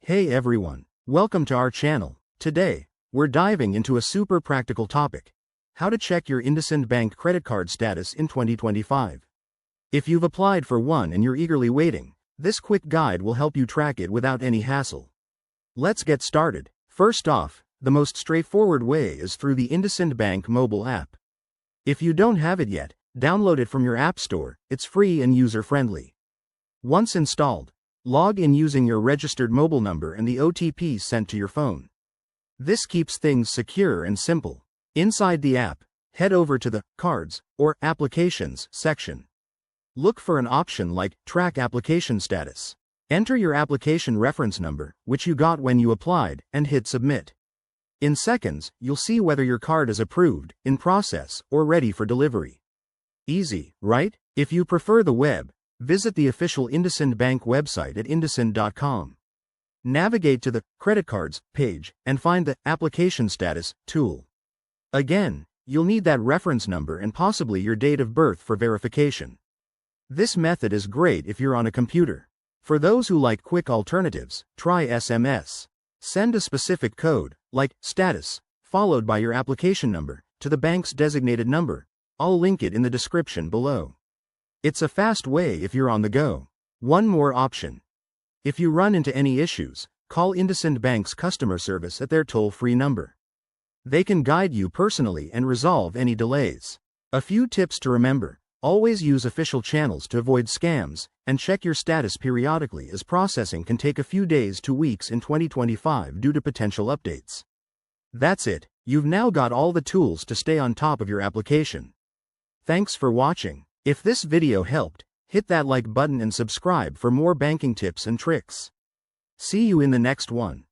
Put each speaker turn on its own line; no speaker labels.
Hey everyone, welcome to our channel. Today, we're diving into a super practical topic: how to check your IndusInd Bank credit card status in 2025. If you've applied for one and you're eagerly waiting, this quick guide will help you track it without any hassle. Let's get started. First off, the most straightforward way is through the IndusInd Bank mobile app. If you don't have it yet, download it from your app store. It's free and user-friendly. Once installed, log in using your registered mobile number and the OTP sent to your phone. This keeps things secure and simple. Inside the app, head over to the Cards or Applications section. Look for an option like Track Application Status. Enter your application reference number, which you got when you applied, and hit Submit. In seconds, you'll see whether your card is approved, in process, or ready for delivery. Easy, right? If you prefer the web, visit the official IndusInd Bank website at IndusInd.com. Navigate to the Credit Cards page and find the Application Status tool. Again, you'll need that reference number and possibly your date of birth for verification. This method is great if you're on a computer. For those who like quick alternatives, try SMS. Send a specific code, like status, followed by your application number, to the bank's designated number. I'll link it in the description below. It's a fast way if you're on the go. One more option. If you run into any issues, call IndusInd Bank's customer service at their toll-free number. They can guide you personally and resolve any delays. A few tips to remember: always use official channels to avoid scams, and check your status periodically, as processing can take a few days to weeks in 2025 due to potential updates. That's it. You've now got all the tools to stay on top of your application. Thanks for watching. If this video helped, hit that like button and subscribe for more banking tips and tricks. See you in the next one.